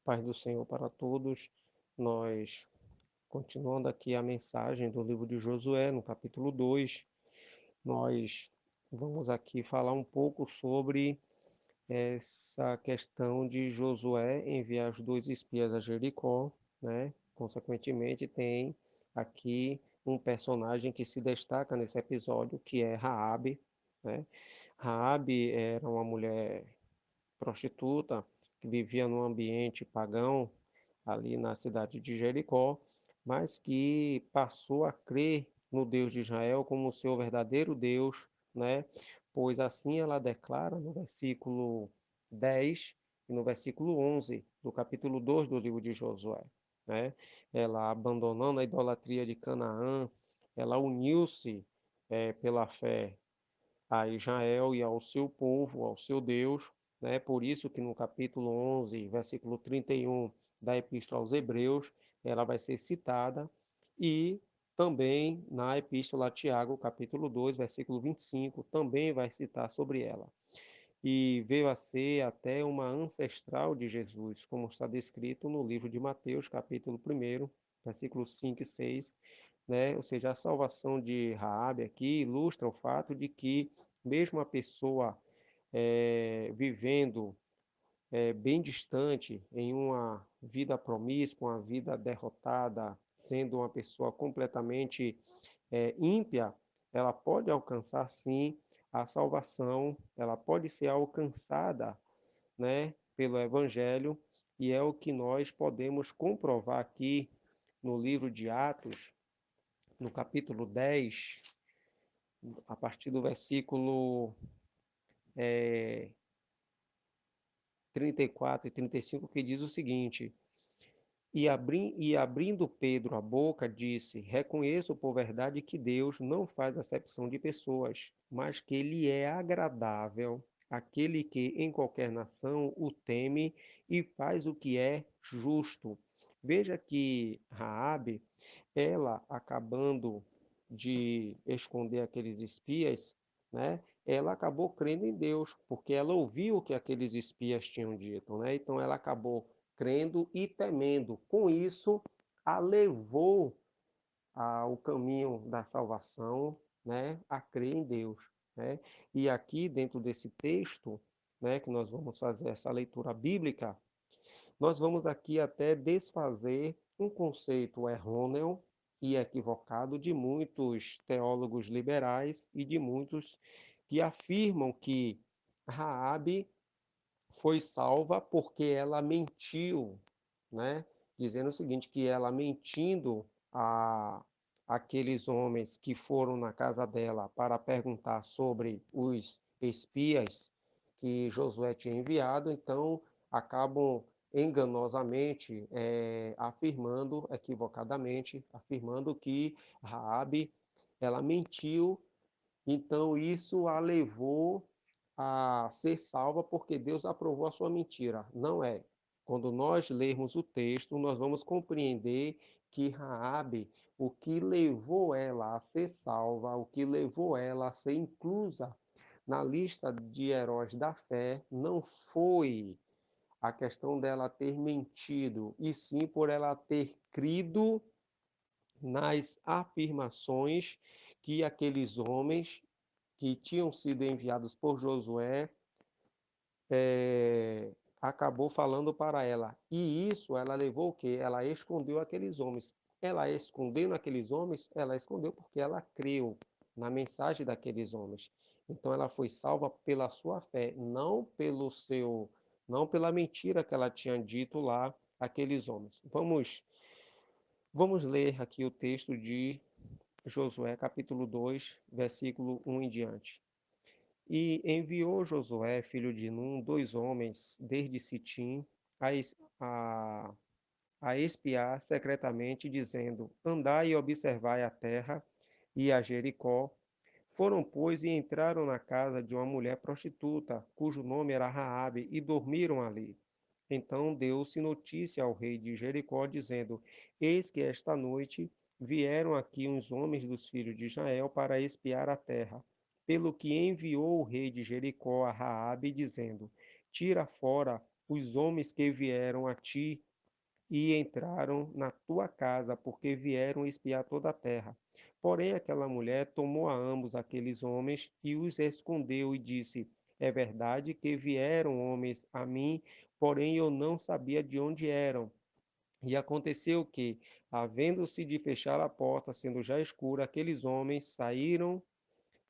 Paz do Senhor para todos. Nós, continuando aqui a mensagem do livro de Josué, no capítulo 2, nós vamos aqui falar um pouco sobre essa questão de Josué enviar os dois espias a Jericó, né? Consequentemente, tem aqui um personagem que se destaca nesse episódio, que é Raabe, né? Raabe era uma mulher prostituta que vivia num ambiente pagão ali na cidade de Jericó, mas que passou a crer no Deus de Israel como seu verdadeiro Deus, né? Pois assim ela declara no versículo 10 e no versículo 11 do capítulo 2 do livro de Josué, né? Ela abandonando a idolatria de Canaã, ela uniu-se pela fé a Israel e ao seu povo, ao seu Deus, né? Por isso que no capítulo 11, versículo 31 da Epístola aos Hebreus, ela vai ser citada, e também na Epístola a Tiago, capítulo 2, versículo 25, também vai citar sobre ela. E veio a ser até uma ancestral de Jesus, como está descrito no livro de Mateus, capítulo 1, versículos 5 e 6, né? Ou seja, a salvação de Raabe aqui ilustra o fato de que mesmo a pessoa vivendo bem distante, em uma vida promíscua, uma vida derrotada, sendo uma pessoa completamente ímpia, ela pode alcançar sim a salvação, ela pode ser alcançada, né, pelo Evangelho, e é o que nós podemos comprovar aqui no livro de Atos, no capítulo 10, a partir do versículo 34 e 35, que diz o seguinte: e abrindo Pedro a boca, disse: Reconheço por verdade que Deus não faz acepção de pessoas, mas que ele é agradável àquele que em qualquer nação o teme e faz o que é justo. Veja que Raabe, ela acabando de esconder aqueles espias, né? Ela acabou crendo em Deus, porque ela ouviu o que aqueles espias tinham dito, né? Então ela acabou crendo e temendo. Com isso, a levou ao caminho da salvação, né? A crer em Deus, né? E aqui dentro desse texto, né, que nós vamos fazer essa leitura bíblica, nós vamos aqui até desfazer um conceito errôneo e equivocado de muitos teólogos liberais e de muitos que afirmam que Raabe foi salva porque ela mentiu, né? Dizendo o seguinte, que ela mentindo a aqueles homens que foram na casa dela para perguntar sobre os espias que Josué tinha enviado, então acabam enganosamente afirmando, equivocadamente, afirmando que Raabe ela mentiu, então isso a levou a ser salva porque Deus aprovou a sua mentira. Não é. Quando nós lermos o texto, nós vamos compreender que Raabe, o que levou ela a ser salva, o que levou ela a ser inclusa na lista de heróis da fé, não foi a questão dela ter mentido, e sim por ela ter crido nas afirmações que aqueles homens que tinham sido enviados por Josué acabou falando para ela. E isso ela levou o quê? Ela escondeu aqueles homens. Ela escondendo aqueles homens, ela escondeu porque ela creu na mensagem daqueles homens. Então ela foi salva pela sua fé, não pela mentira que ela tinha dito lá aqueles homens. Vamos ler aqui o texto de Josué, capítulo 2, versículo 1 em diante. E enviou Josué, filho de Num, dois homens desde Sitim a, a, a espiar secretamente, dizendo: Andai e observai a terra e a Jericó. Foram, pois, e entraram na casa de uma mulher prostituta, cujo nome era Raabe, e dormiram ali. Então deu-se notícia ao rei de Jericó, dizendo: Eis que esta noite vieram aqui uns homens dos filhos de Israel para espiar a terra. Pelo que enviou o rei de Jericó a Raabe, dizendo: Tira fora os homens que vieram a ti e entraram na tua casa, porque vieram espiar toda a terra. Porém, aquela mulher tomou a ambos aqueles homens e os escondeu e disse: É verdade que vieram homens a mim, porém eu não sabia de onde eram. E aconteceu que, havendo-se de fechar a porta, sendo já escuro, aqueles homens saíram,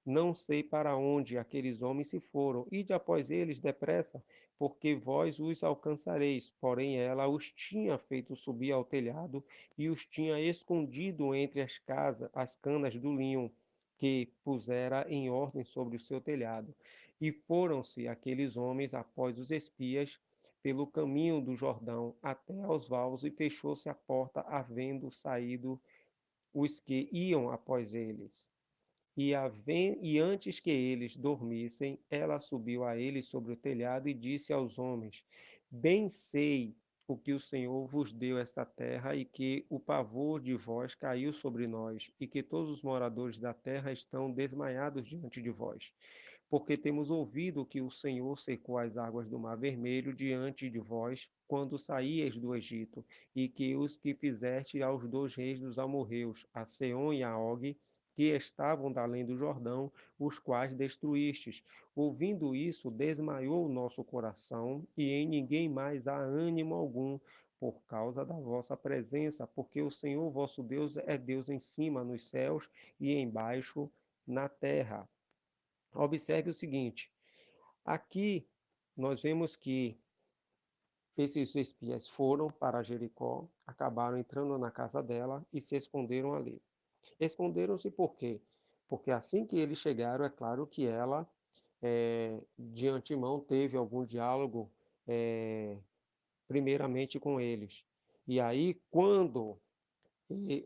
não sei para onde aqueles homens se foram. Ide após eles depressa, porque vós os alcançareis. Porém, ela os tinha feito subir ao telhado e os tinha escondido entre as casas, as canas do linho que pusera em ordem sobre o seu telhado. E foram-se aqueles homens após os espias pelo caminho do Jordão até aos valos, e fechou-se a porta, havendo saído os que iam após eles. E antes que eles dormissem, ela subiu a eles sobre o telhado e disse aos homens: Bem sei o que o Senhor vos deu esta terra, e que o pavor de vós caiu sobre nós, e que todos os moradores da terra estão desmaiados diante de vós, porque temos ouvido que o Senhor secou as águas do Mar Vermelho diante de vós, quando saíeis do Egito, e que os que fizeste aos dois reis dos amorreus, a Seom e a Og, que estavam da além do Jordão, os quais destruístes. Ouvindo isso, desmaiou o nosso coração, e em ninguém mais há ânimo algum, por causa da vossa presença, porque o Senhor vosso Deus é Deus em cima nos céus e embaixo na terra. Observe o seguinte: aqui nós vemos que esses espias foram para Jericó, acabaram entrando na casa dela e se esconderam ali. Esconderam-se por quê? Porque assim que eles chegaram, é claro que ela, de antemão, teve algum diálogo, é, primeiramente com eles. E aí, quando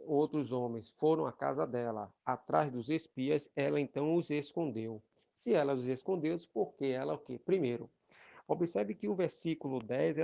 outros homens foram à casa dela atrás dos espias, ela então os escondeu. Se ela os escondeu, porque ela o quê? Primeiro, observe que o versículo 10,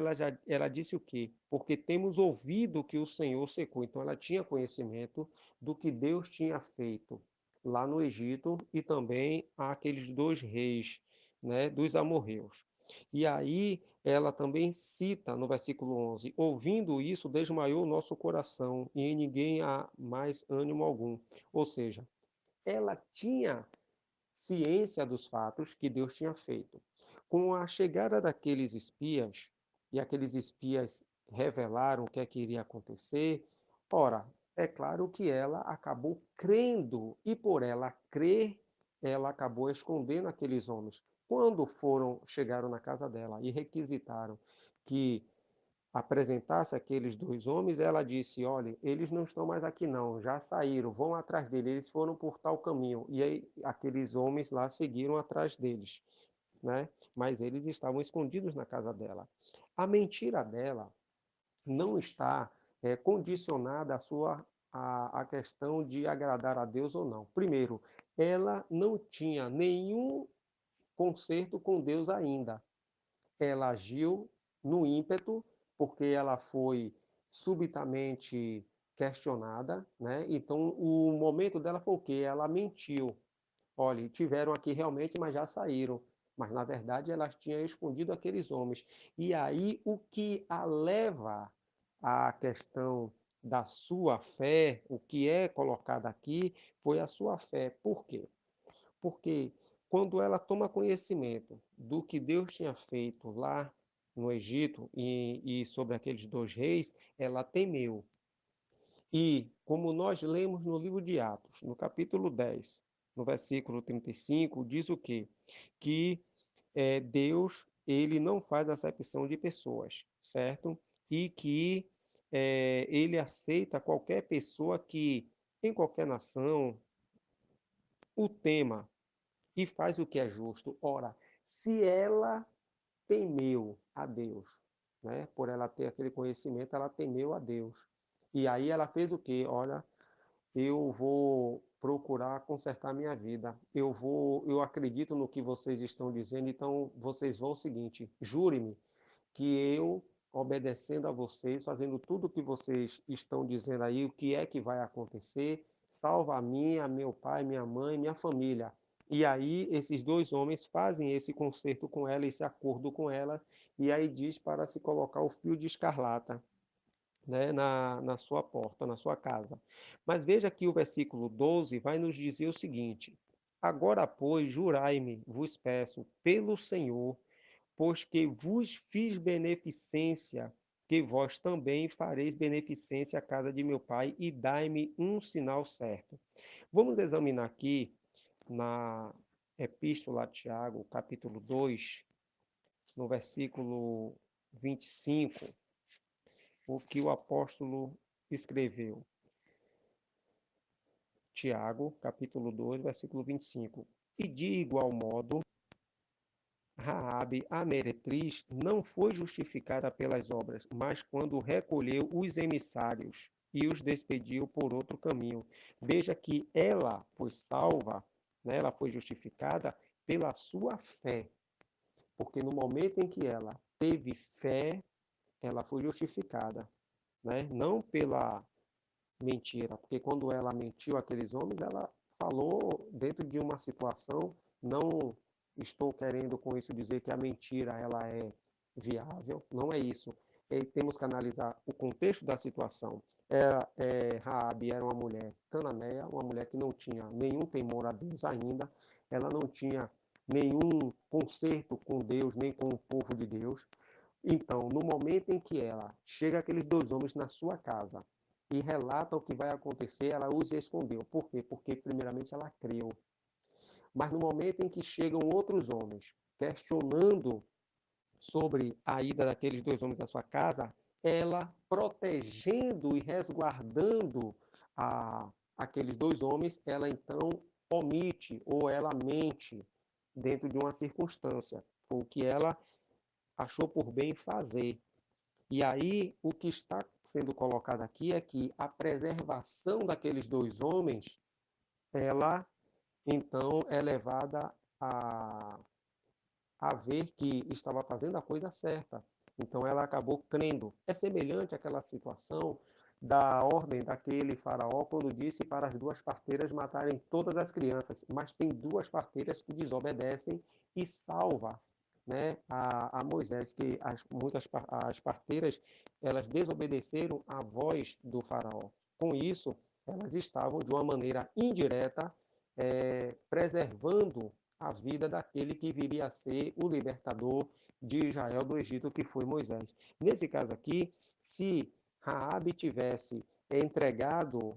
ela disse o quê? Porque temos ouvido que o Senhor secou. Então, ela tinha conhecimento do que Deus tinha feito lá no Egito e também aqueles dois reis, né, dos amorreus. E aí, ela também cita no versículo 11: Ouvindo isso, desmaiou o nosso coração e em ninguém há mais ânimo algum. Ou seja, ela tinha ciência dos fatos que Deus tinha feito. Com a chegada daqueles espias, e aqueles espias revelaram o que é que iria acontecer, ora, é claro que ela acabou crendo, e por ela crer, ela acabou escondendo aqueles homens. Quando chegaram na casa dela e requisitaram que apresentasse aqueles dois homens, ela disse: Olha, eles não estão mais aqui, não, já saíram, vão atrás deles, eles foram por tal caminho. E aí, aqueles homens lá seguiram atrás deles, né? Mas eles estavam escondidos na casa dela. A mentira dela não está condicionada à questão de agradar a Deus ou não. Primeiro, ela não tinha nenhum conserto com Deus ainda. Ela agiu no ímpeto, porque ela foi subitamente questionada, né? Então, o momento dela foi o quê? Ela mentiu. Olha, tiveram aqui realmente, mas já saíram. Mas, na verdade, ela tinha escondido aqueles homens. E aí, o que a leva à questão da sua fé, o que é colocado aqui, foi a sua fé. Por quê? Porque quando ela toma conhecimento do que Deus tinha feito lá no Egito e sobre aqueles dois reis, ela temeu. E, como nós lemos no livro de Atos, no capítulo 10, no versículo 35, diz o quê? Que Deus, ele não faz acepção de pessoas, certo? E que ele aceita qualquer pessoa que, em qualquer nação, o tema e faz o que é justo. Ora, se ela temeu a Deus, né? Por ela ter aquele conhecimento, ela temeu a Deus. E aí ela fez o quê? Olha, eu vou procurar consertar minha vida. Eu acredito no que vocês estão dizendo, então vocês vão o seguinte, jure-me que eu, obedecendo a vocês, fazendo tudo o que vocês estão dizendo aí, o que é que vai acontecer, salva a mim, a meu pai, minha mãe, minha família. E aí esses dois homens fazem esse concerto com ela, esse acordo com ela, e aí diz para se colocar o fio de escarlata, né, na sua porta, na sua casa. Mas veja que o versículo 12 vai nos dizer o seguinte: agora, pois, jurai-me, vos peço, pelo Senhor, pois que vos fiz beneficência, que vós também fareis beneficência à casa de meu pai, e dai-me um sinal certo. Vamos examinar aqui na Epístola a Tiago, capítulo 2, no versículo 25, o que o apóstolo escreveu. Tiago, capítulo 2, versículo 25. E de igual modo, Raabe, a meretriz, não foi justificada pelas obras, mas quando recolheu os emissários e os despediu por outro caminho. Veja que ela foi salva, né? Ela foi justificada pela sua fé, porque no momento em que ela teve fé, ela foi justificada, né? Não pela mentira, porque quando ela mentiu àqueles homens, ela falou dentro de uma situação, não estou querendo com isso dizer que a mentira ela é viável, não é isso. Temos que analisar o contexto da situação. Raabe era uma mulher cananeia, uma mulher que não tinha nenhum temor a Deus ainda, ela não tinha nenhum conserto com Deus, nem com o povo de Deus. Então, no momento em que ela chega aqueles dois homens na sua casa e relata o que vai acontecer, ela os escondeu. Por quê? Porque, primeiramente, ela creu. Mas no momento em que chegam outros homens questionando sobre a ida daqueles dois homens à sua casa, ela protegendo e resguardando aqueles dois homens, ela então omite ou ela mente dentro de uma circunstância. Foi o que ela achou por bem fazer. E aí, o que está sendo colocado aqui é que a preservação daqueles dois homens, ela então é levada a, a ver que estava fazendo a coisa certa. Então ela acabou crendo. É semelhante àquela situação da ordem daquele faraó quando disse para as duas parteiras matarem todas as crianças, mas tem duas parteiras que desobedecem e salva, né, a Moisés, que as parteiras elas desobedeceram à voz do faraó. Com isso, elas estavam de uma maneira indireta preservando a vida daquele que viria a ser o libertador de Israel do Egito, que foi Moisés. Nesse caso aqui, se Raabe tivesse entregado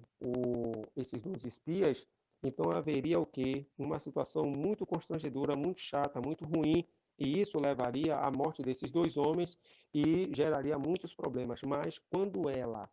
esses dois espias, então haveria o quê? Uma situação muito constrangedora, muito chata, muito ruim, e isso levaria à morte desses dois homens e geraria muitos problemas. Mas quando ela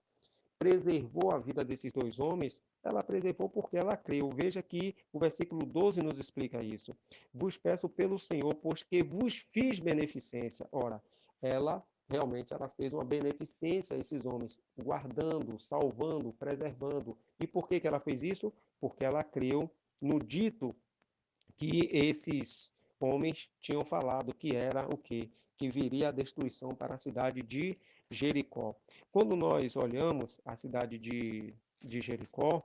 preservou a vida desses dois homens, ela preservou porque ela creu. Veja que o versículo 12 nos explica isso. Vos peço pelo Senhor, pois que vos fiz beneficência. Ora, ela realmente ela fez uma beneficência a esses homens, guardando, salvando, preservando. E por que ela fez isso? Porque ela creu no dito que esses homens tinham falado que era o quê? Que viria a destruição para a cidade de Jericó. Quando nós olhamos a cidade de Jericó,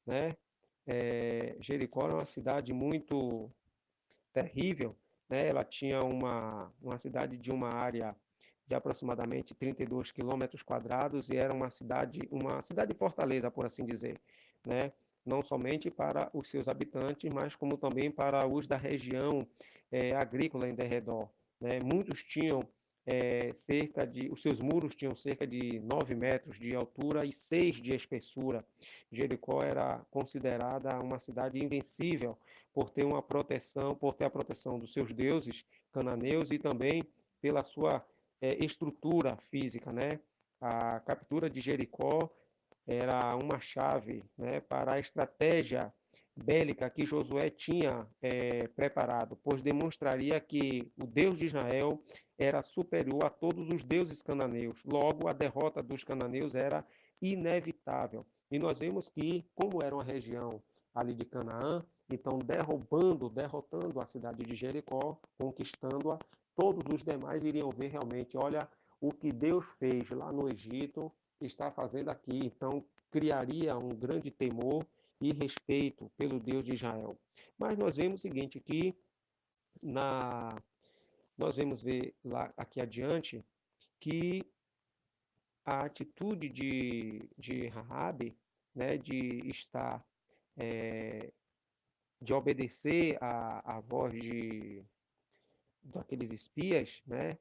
né? Jericó é uma cidade muito terrível, né? Ela tinha uma cidade de uma área de aproximadamente 32 quilômetros quadrados e era uma cidade fortaleza, por assim dizer, né? Não somente para os seus habitantes, mas como também para os da região agrícola em derredor, né? Muitos tinham os seus muros tinham cerca de 9 metros de altura e 6 de espessura. Jericó era considerada uma cidade invencível por ter uma proteção, por ter a proteção dos seus deuses cananeus e também pela sua estrutura física, né? A captura de Jericó era uma chave, né, para a estratégia bélica que Josué tinha preparado, pois demonstraria que o Deus de Israel era superior a todos os deuses cananeus. Logo, a derrota dos cananeus era inevitável. E nós vemos que, como era uma região ali de Canaã, então derrotando a cidade de Jericó, conquistando-a, todos os demais iriam ver realmente, olha, o que Deus fez lá no Egito está fazendo aqui. Então, criaria um grande temor e respeito pelo Deus de Israel. Mas nós vemos o seguinte, que na, nós vamos ver lá aqui adiante que a atitude de Raabe, né, de estar, de obedecer à voz daqueles espias, né,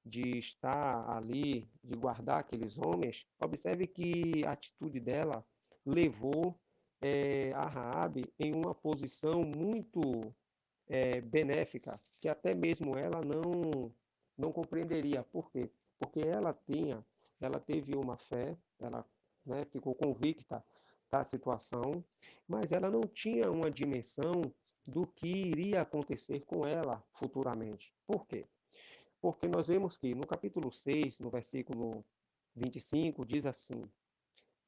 de estar ali, de guardar aqueles homens, observe que a atitude dela levou a Raabe em uma posição muito benéfica, que até mesmo ela não compreenderia. Por quê? Porque ela teve uma fé, ela, né, ficou convicta da situação, mas ela não tinha uma dimensão do que iria acontecer com ela futuramente. Por quê? Porque nós vemos que no capítulo 6, no versículo 25, diz assim: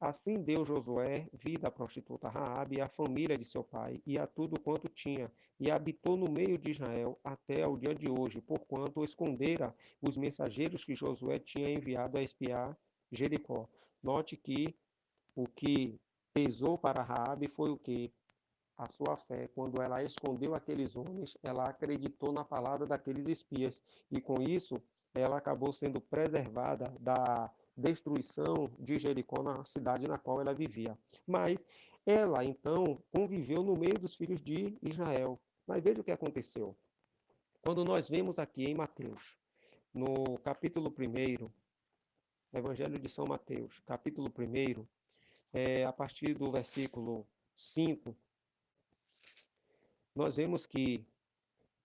Assim deu Josué vida à prostituta Raabe e à família de seu pai, e a tudo quanto tinha, e habitou no meio de Israel até ao dia de hoje, porquanto escondera os mensageiros que Josué tinha enviado a espiar Jericó. Note que o que pesou para Raabe foi o que? A sua fé. Quando ela escondeu aqueles homens, ela acreditou na palavra daqueles espias, e com isso ela acabou sendo preservada da destruição de Jericó, na cidade na qual ela vivia. Mas ela então conviveu no meio dos filhos de Israel. Mas veja o que aconteceu. Quando nós vemos aqui em Mateus, no capítulo 1, Evangelho de São Mateus, capítulo 1, a partir do versículo 5, nós vemos que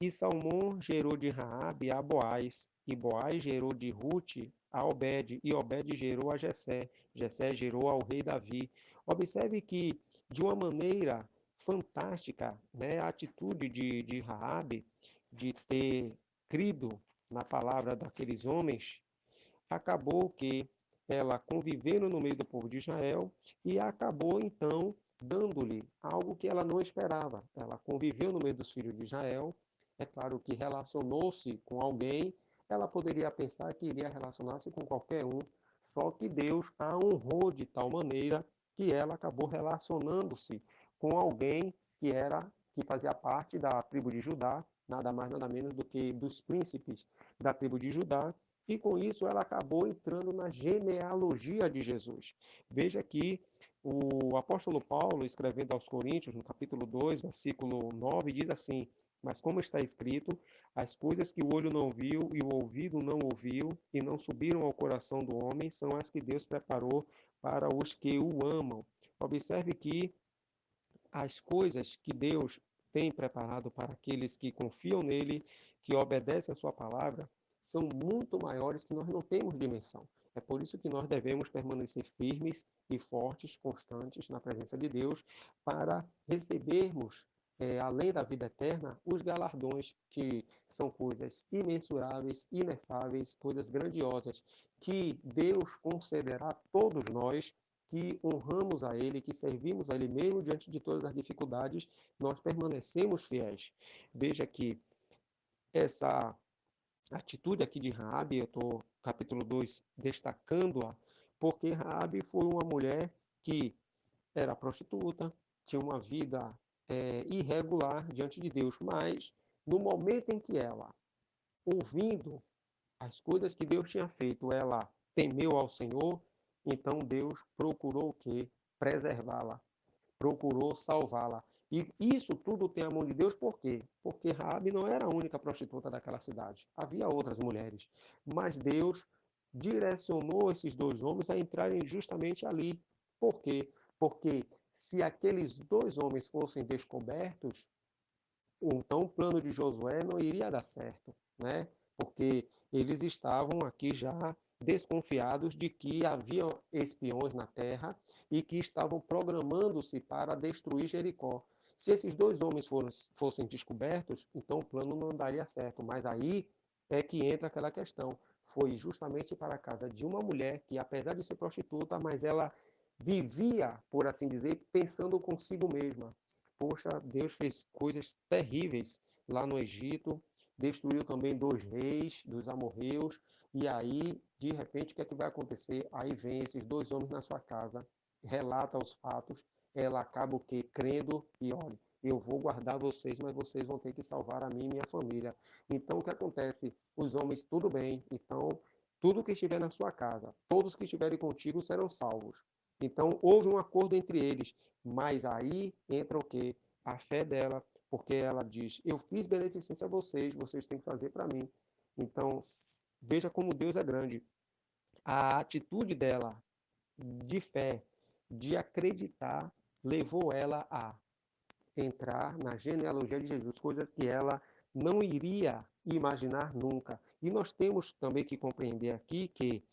e Salmão gerou de Raabe a Boaz, e Boaz gerou de Rute a Obed, e Obed gerou a Jessé, Jessé gerou ao rei Davi. Observe que, de uma maneira fantástica, né, a atitude de Raabe de ter crido na palavra daqueles homens, acabou que ela convivendo no meio do povo de Israel e acabou então dando-lhe algo que ela não esperava. Ela conviveu no meio dos filhos de Israel, é claro que relacionou-se com alguém, ela poderia pensar que iria relacionar-se com qualquer um, só que Deus a honrou de tal maneira que ela acabou relacionando-se com alguém que fazia parte da tribo de Judá, nada mais nada menos do que dos príncipes da tribo de Judá, e com isso ela acabou entrando na genealogia de Jesus. Veja que o apóstolo Paulo, escrevendo aos Coríntios, no capítulo 2, versículo 9, diz assim: Mas como está escrito, as coisas que o olho não viu e o ouvido não ouviu e não subiram ao coração do homem são as que Deus preparou para os que o amam. Observe que as coisas que Deus tem preparado para aqueles que confiam nele, que obedecem a sua palavra, são muito maiores que nós não temos dimensão. É por isso que nós devemos permanecer firmes e fortes, constantes na presença de Deus, para recebermos, além da vida eterna, os galardões, que são coisas imensuráveis, inefáveis, coisas grandiosas, que Deus concederá a todos nós que honramos a Ele, que servimos a Ele mesmo diante de todas as dificuldades, nós permanecemos fiéis. Veja que essa atitude aqui de Raabe, eu estou, capítulo 2 destacando-a, porque Raabe foi uma mulher que era prostituta, tinha uma vida irregular diante de Deus, mas no momento em que ela, ouvindo as coisas que Deus tinha feito, ela temeu ao Senhor, então Deus procurou o quê? Preservá-la, procurou salvá-la. E isso tudo tem a mão de Deus, por quê? Porque Raabe não era a única prostituta daquela cidade. Havia outras mulheres. Mas Deus direcionou esses dois homens a entrarem justamente ali. Por quê? Porque se aqueles dois homens fossem descobertos, então o plano de Josué não iria dar certo, né? Porque eles estavam aqui já desconfiados de que havia espiões na terra e que estavam programando-se para destruir Jericó. Se esses dois homens fossem descobertos, então o plano não daria certo. Mas aí é que entra aquela questão. Foi justamente para a casa de uma mulher que, apesar de ser prostituta, mas ela vivia, por assim dizer, pensando consigo mesma. Poxa, Deus fez coisas terríveis lá no Egito, destruiu também dois reis dos amorreus, e aí, de repente, o que é que vai acontecer? Aí vem esses dois homens na sua casa, relata os fatos, ela acaba o quê? Crendo, e olha, eu vou guardar vocês, mas vocês vão ter que salvar a mim e minha família. Então, o que acontece? Os homens, tudo bem, então, tudo que estiver na sua casa, todos que estiverem contigo serão salvos. Então, houve um acordo entre eles, mas aí entra o quê? A fé dela, porque ela diz: eu fiz beneficência a vocês, vocês têm que fazer para mim. Então, veja como Deus é grande. A atitude dela de fé, de acreditar, levou ela a entrar na genealogia de Jesus, coisas que ela não iria imaginar nunca. E nós temos também que compreender aqui que,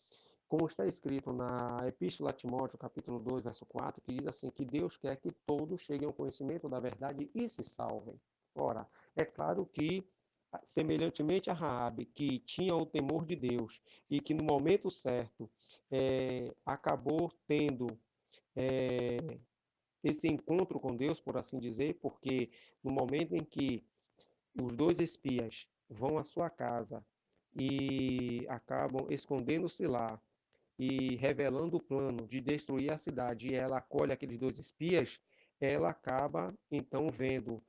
como está escrito na Epístola a Timóteo, capítulo 2, verso 4, que diz assim, que Deus quer que todos cheguem ao conhecimento da verdade e se salvem. Ora, é claro que, semelhantemente a Raabe, que tinha o temor de Deus e que no momento certo acabou tendo é, esse encontro com Deus, por assim dizer, porque no momento em que os dois espias vão à sua casa e acabam escondendo-se lá e revelando o plano de destruir a cidade, e ela acolhe aqueles dois espias, ela acaba então vendo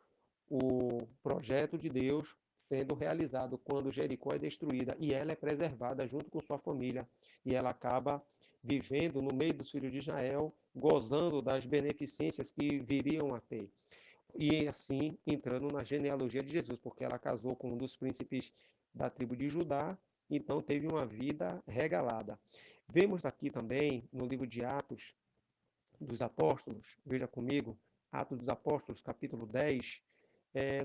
o projeto de Deus sendo realizado quando Jericó é destruída e ela é preservada junto com sua família e ela acaba vivendo no meio dos filhos de Israel, gozando das beneficências que viriam a ter. E assim entrando na genealogia de Jesus, porque ela casou com um dos príncipes da tribo de Judá, então teve uma vida regalada. Vemos aqui também no livro de Atos dos Apóstolos, veja comigo, Atos dos Apóstolos, capítulo 10,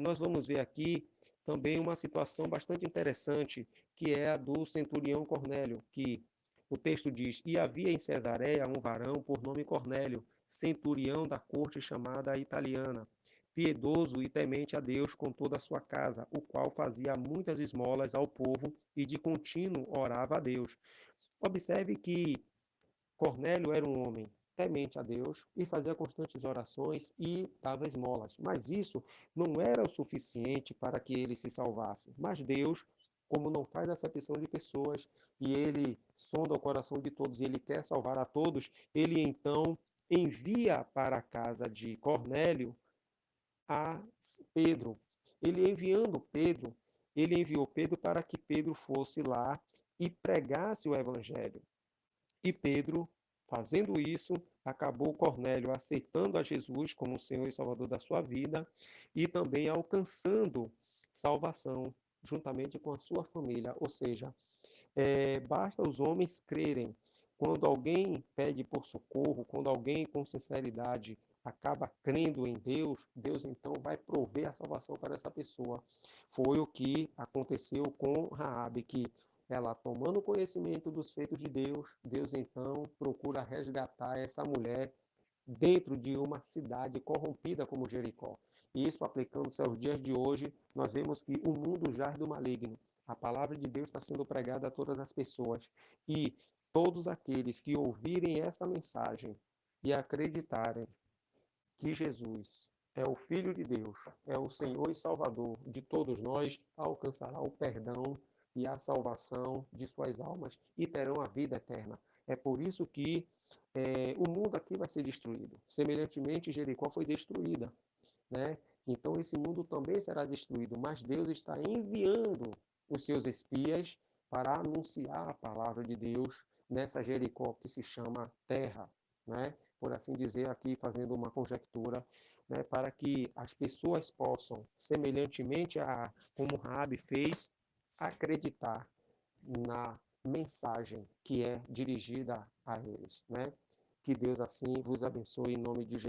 nós vamos ver aqui também uma situação bastante interessante, que é a do centurião Cornélio, que o texto diz: E havia em Cesareia um varão por nome Cornélio, centurião da corte chamada italiana, piedoso e temente a Deus com toda a sua casa, o qual fazia muitas esmolas ao povo e de contínuo orava a Deus. Observe que Cornélio era um homem temente a Deus e fazia constantes orações e dava esmolas. Mas isso não era o suficiente para que ele se salvasse. Mas Deus, como não faz acepção de pessoas e ele sonda o coração de todos e ele quer salvar a todos, ele então envia para a casa de Cornélio a Pedro. Ele enviando Pedro, ele enviou Pedro para que Pedro fosse lá e pregasse o evangelho. E Pedro, fazendo isso, acabou Cornélio aceitando a Jesus como o Senhor e Salvador da sua vida e também alcançando salvação juntamente com a sua família. Ou seja, basta os homens crerem. Quando alguém pede por socorro, quando alguém com sinceridade acaba crendo em Deus, Deus então vai prover a salvação para essa pessoa. Foi o que aconteceu com Raabe, que ela tomando conhecimento dos feitos de Deus, Deus então procura resgatar essa mulher dentro de uma cidade corrompida como Jericó. Isso aplicando-se aos dias de hoje, nós vemos que o mundo jaz do maligno. A palavra de Deus está sendo pregada a todas as pessoas. E todos aqueles que ouvirem essa mensagem e acreditarem que Jesus é o Filho de Deus, é o Senhor e Salvador de todos nós, alcançará o perdão e a salvação de suas almas e terão a vida eterna. É por isso que o mundo aqui vai ser destruído. Semelhantemente, Jericó foi destruída, né? Então esse mundo também será destruído, mas Deus está enviando os seus espias para anunciar a palavra de Deus nessa Jericó que se chama terra, né? Por assim dizer, aqui fazendo uma conjectura, né? Para que as pessoas possam, semelhantemente a como Raabe fez, acreditar na mensagem que é dirigida a eles, né? Que Deus assim vos abençoe em nome de Jesus.